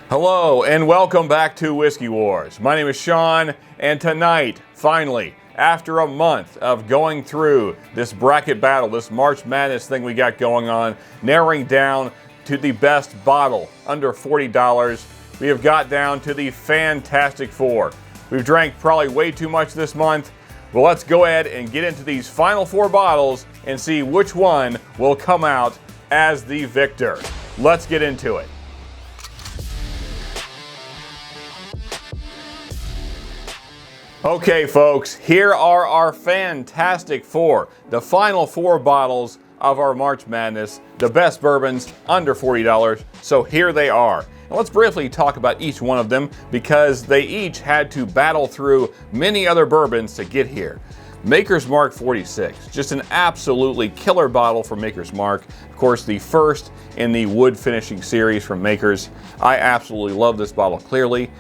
Hello and welcome back to Whiskey Wars. My name is Sean, and tonight, finally, after a month of going through this bracket battle, this March Madness thing we got going on, narrowing down to the best bottle under $40, we have got down to the Fantastic Four. We've drank probably way too much this month. Well, let's go ahead and get into these final four bottles and see which one will come out as the victor. Let's get into it. Okay, folks, here are our Fantastic Four, the final four bottles of our March Madness, the best bourbons under $40. So here they are. And let's briefly talk about each one of them because they each had to battle through many other bourbons to get here. Maker's Mark 46, just an absolutely killer bottle from Maker's Mark. Of course, the first in the wood finishing series from Maker's. I absolutely love this bottle, clearly.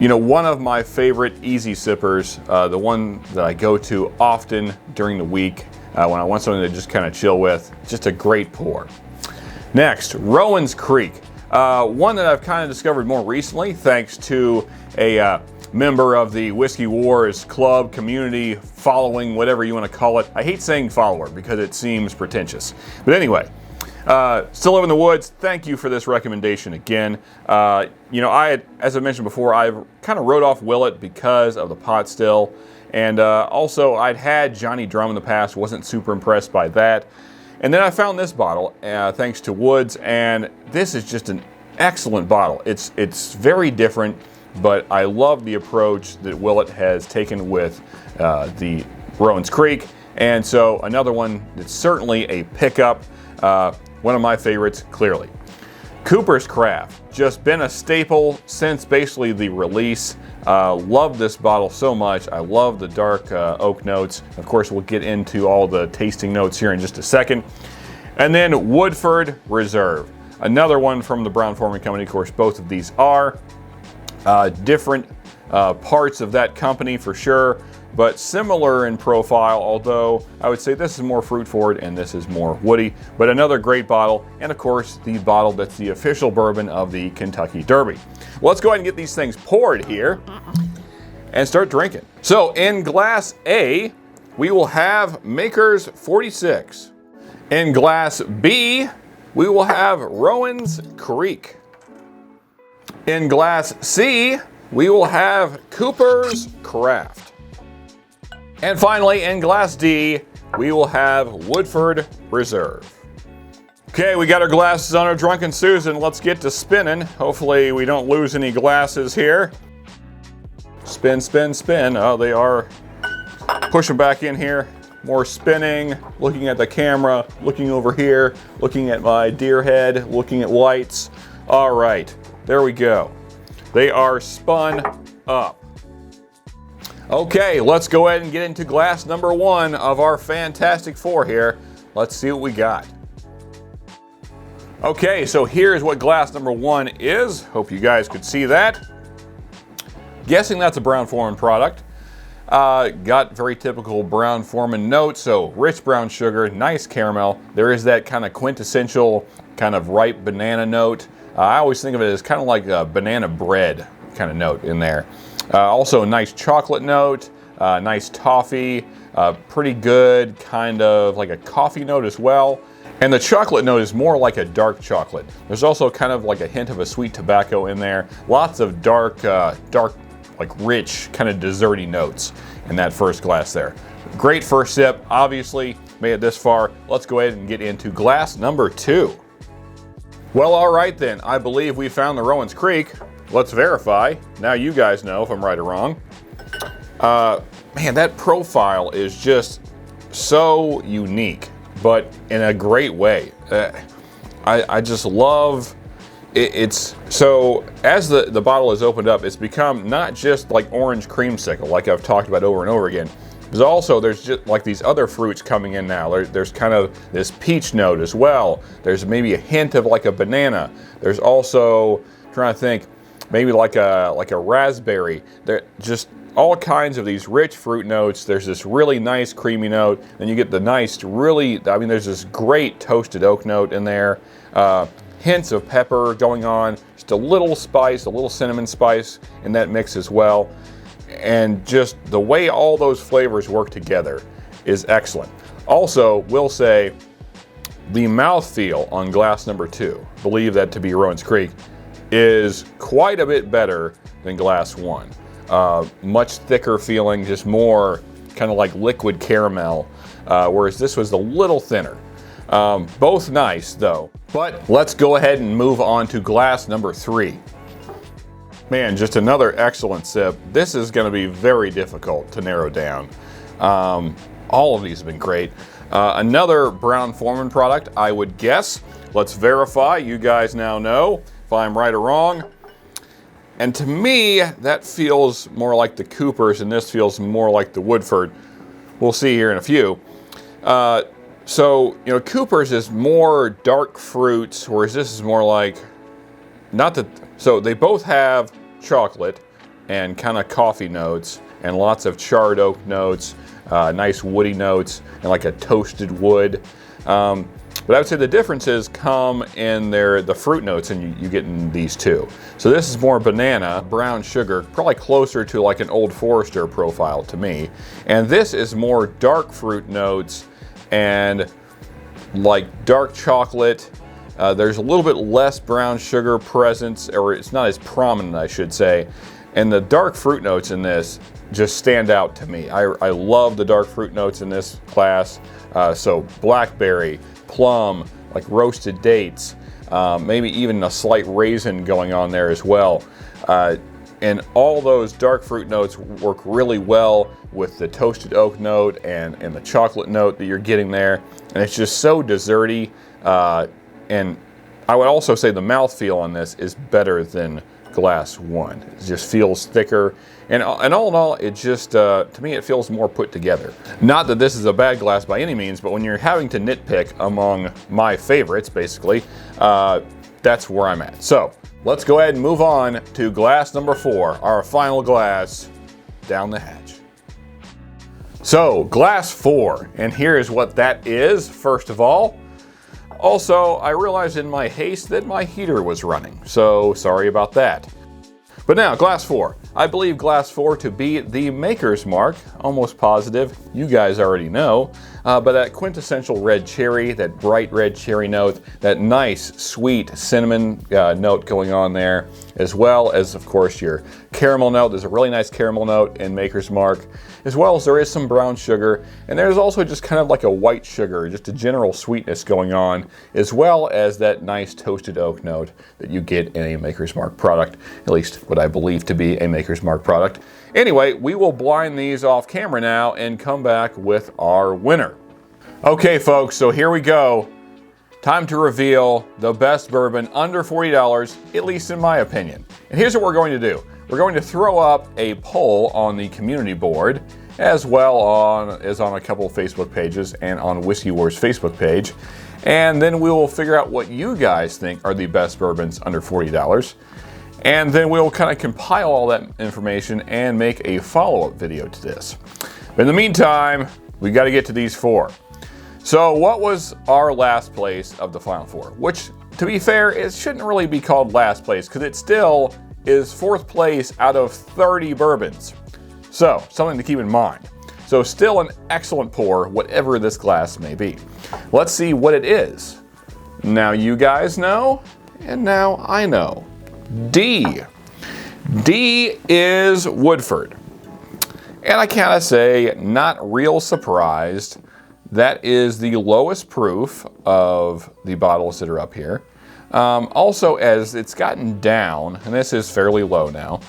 One of my favorite easy sippers, the one that I go to often during the week when I want something to just kind of chill with. Just a great pour. Next, Rowan's Creek. One that I've kind of discovered more recently thanks to a member of the Whiskey Wars club, community, following, whatever you want to call it. I hate saying follower because it seems pretentious. But anyway, still live in the woods. Thank you for this recommendation again. As I mentioned before, I kind of wrote off Willet because of the pot still. And also, I'd had Johnny Drum in the past, wasn't super impressed by that. And then I found this bottle, thanks to Woods, and this is just an excellent bottle. It's very different, but I love the approach that Willet has taken with the Rowan's Creek. And so another one that's certainly a pickup. One of my favorites, clearly. Cooper's Craft, just been a staple since basically the release. Love this bottle so much. I love the dark oak notes. Of course, we'll get into all the tasting notes here in just a second. And then Woodford Reserve, another one from the Brown-Forman Company. Of course, both of these are different parts of that company for sure, but similar in profile, although I would say this is more fruit forward and this is more woody. But another great bottle, and of course the bottle that's the official bourbon of the Kentucky Derby. Well, let's go ahead and get these things poured here and start drinking. So in glass A, we will have Maker's 46. In glass B, we will have Rowan's Creek. In glass C, we will have Cooper's Craft. And finally, in glass D, we will have Woodford Reserve. Okay, we got our glasses on our Drunken Susan. Let's get to spinning. Hopefully we don't lose any glasses here. Spin, spin, spin. Oh, they are pushing back in here. More spinning, looking at the camera, looking over here, looking at my deer head, looking at lights. All right, there we go. They are spun up. Okay, let's go ahead and get into glass number one of our Fantastic Four here. Let's see what we got. Okay, so here's what glass number one is. Hope you guys could see that. Guessing that's a Brown-Forman product. Got very typical Brown-Forman notes, so rich brown sugar, nice caramel. There is that kind of quintessential kind of ripe banana note. I always think of it as kind of like a banana bread kind of note in there. Also a nice chocolate note, nice toffee, pretty good kind of like a coffee note as well. And the chocolate note is more like a dark chocolate. There's also kind of like a hint of a sweet tobacco in there. Lots of dark, like rich kind of desserty notes in that first glass there. Great first sip, obviously made it this far. Let's go ahead and get into glass number two. Well, all right then, I believe we found the Rowan's Creek. Let's verify. Now you guys know if I'm right or wrong. Man, that profile is just so unique, but in a great way. I just love it. It's so as the bottle is opened up, it's become not just like orange creamsicle, like I've talked about over and over again. There's just like these other fruits coming in now. There's kind of this peach note as well. There's maybe a hint of like a banana. There's also, I'm trying to think, maybe like a raspberry. There just all kinds of these rich fruit notes. There's this really nice creamy note. Then you get the nice, there's this great toasted oak note in there. hints of pepper going on, just a little spice, a little cinnamon spice in that mix as well. And just the way all those flavors work together is excellent. Also, will say the mouthfeel on glass number 2, believe that to be Rowan's Creek, is quite a bit better than glass 1. Much thicker feeling, just more kind of like liquid caramel, whereas this was a little thinner. Both nice though. But let's go ahead and move on to glass number 3. Man, just another excellent sip. This is going to be very difficult to narrow down. All of these have been great. Another Brown-Forman product, I would guess. Let's verify. You guys now know if I'm right or wrong. And to me, that feels more like the Coopers, and this feels more like the Woodford. We'll see here in a few. So, you know, Cooper's is more dark fruits, whereas this is more like, so they both have chocolate and kind of coffee notes and lots of charred oak notes, nice woody notes, and like a toasted wood. But I would say the differences come in the fruit notes, and you get in these two. So this is more banana, brown sugar, probably closer to like an Old Forester profile to me. And this is more dark fruit notes and like dark chocolate. There's a little bit less brown sugar presence, or it's not as prominent, I should say. And the dark fruit notes in this just stand out to me. I love the dark fruit notes in this class. So blackberry, plum, like roasted dates, maybe even a slight raisin going on there as well. And all those dark fruit notes work really well with the toasted oak note and the chocolate note that you're getting there. And it's just so desserty. And I would also say the mouthfeel on this is better than glass 1. It just feels thicker. And all in all, it just, to me, it feels more put together. Not that this is a bad glass by any means, but when you're having to nitpick among my favorites, basically, that's where I'm at. So let's go ahead and move on to glass number 4, our final glass down the hatch. So glass 4, and here is what that is, first of all. Also, I realized in my haste that my heater was running, so sorry about that. But now, glass 4. I believe glass 4 to be the Maker's Mark, almost positive, you guys already know. But that quintessential red cherry, that bright red cherry note, that nice sweet cinnamon note going on there, as well as, of course, your caramel note. There's a really nice caramel note in Maker's Mark, as well as there is some brown sugar, and there's also just kind of like a white sugar, just a general sweetness going on, as well as that nice toasted oak note that you get in a Maker's Mark product, at least what I believe to be a Maker's Mark product. Anyway, we will blind these off camera now and come back with our winner. Okay, folks, so here we go. Time to reveal the best bourbon under $40, at least in my opinion. And here's what we're going to do. We're going to throw up a poll on the community board, as well as on a couple of Facebook pages and on Whiskey Wars Facebook page. And then we will figure out what you guys think are the best bourbons under $40. And then we'll kind of compile all that information and make a follow-up video to this. But in the meantime, we got to get to these 4. So what was our last place of the final 4? Which, to be fair, it shouldn't really be called last place because it still is 4th place out of 30 bourbons. So, something to keep in mind. So still an excellent pour, whatever this glass may be. Let's see what it is. Now you guys know, and now I know. D. D is Woodford. And I kind of say, not real surprised. That is the lowest proof of the bottles that are up here. Also, as it's gotten down, and this is fairly low now,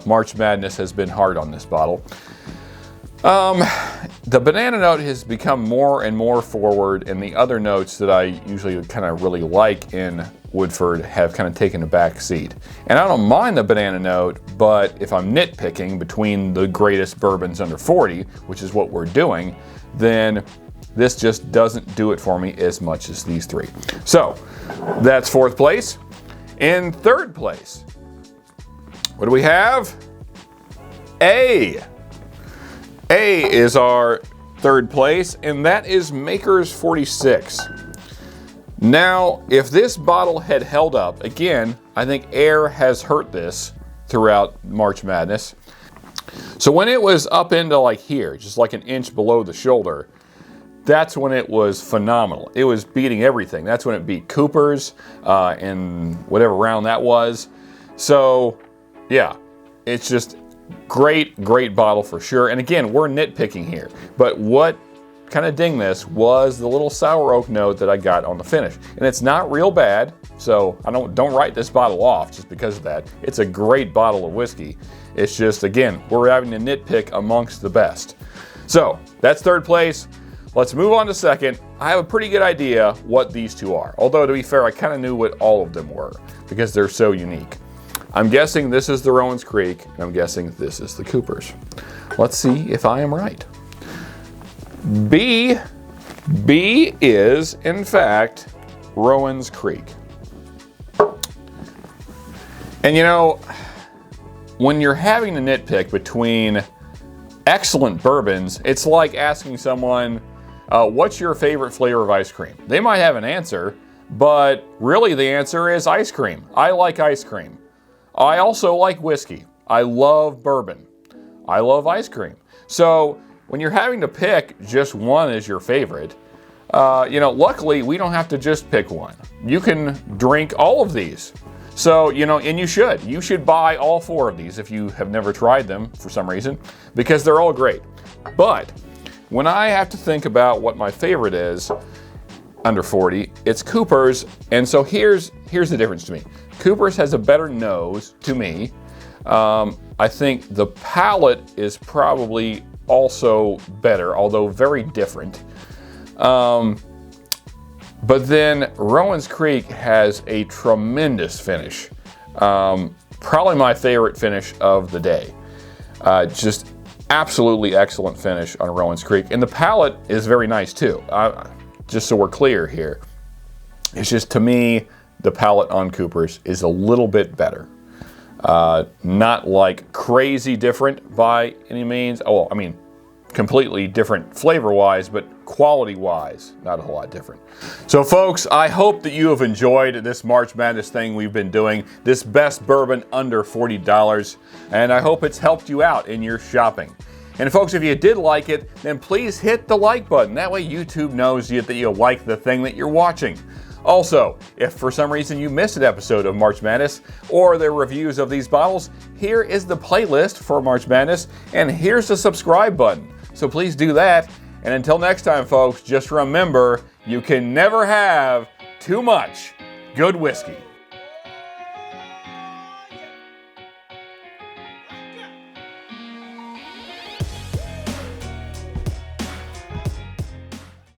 March Madness has been hard on this bottle. The banana note has become more and more forward, and the other notes that I usually kind of really like in Woodford have kind of taken a back seat. And I don't mind the banana note, but if I'm nitpicking between the greatest bourbons under 40, which is what we're doing, then this just doesn't do it for me as much as these 3. So that's 4th place. In 3rd place, what do we have? A. A is our 3rd place, and that is Maker's 46. Now, if this bottle had held up, again, I think air has hurt this throughout March Madness. So when it was up into like here, just like an inch below the shoulder, that's when it was phenomenal. It was beating everything. That's when it beat Cooper's in whatever round that was. So yeah, it's just great, great bottle for sure. And again, we're nitpicking here, but what kind of dinged this was the little sour oak note that I got on the finish. And it's not real bad, so I don't write this bottle off just because of that. It's a great bottle of whiskey. It's just, again, we're having to nitpick amongst the best. So that's third place. Let's move on to second. I have a pretty good idea what these two are. Although, to be fair, I kind of knew what all of them were because they're so unique. I'm guessing this is the Rowan's Creek, and I'm guessing this is the Cooper's. Let's see if I am right. B is, in fact, Rowan's Creek. And you know, when you're having to nitpick between excellent bourbons, it's like asking someone, what's your favorite flavor of ice cream? They might have an answer, but really the answer is ice cream. I like ice cream. I also like whiskey. I love bourbon. I love ice cream. So when you're having to pick just one as your favorite, you know, luckily we don't have to just pick one. You can drink all of these. So, you know, and you should. You should buy all 4 of these if you have never tried them for some reason, because they're all great. But when I have to think about what my favorite is under 40, it's Cooper's. And so here's the difference to me. Cooper's has a better nose to me. I think the palate is probably also better, although very different. But then Rowan's Creek has a tremendous finish. Probably my favorite finish of the day. Just absolutely excellent finish on Rowan's Creek. And the palate is very nice too. Just so we're clear here. It's just, to me, the palate on Cooper's is a little bit better. Not like crazy different by any means. Oh, I mean, completely different flavor-wise, but quality-wise, not a whole lot different. So folks, I hope that you have enjoyed this March Madness thing we've been doing, this best bourbon under $40, and I hope it's helped you out in your shopping. And folks, if you did like it, then please hit the like button. That way YouTube knows that you like the thing that you're watching. Also, if for some reason you missed an episode of March Madness or the reviews of these bottles, here is the playlist for March Madness, and here's the subscribe button. So please do that. And until next time, folks, just remember, you can never have too much good whiskey.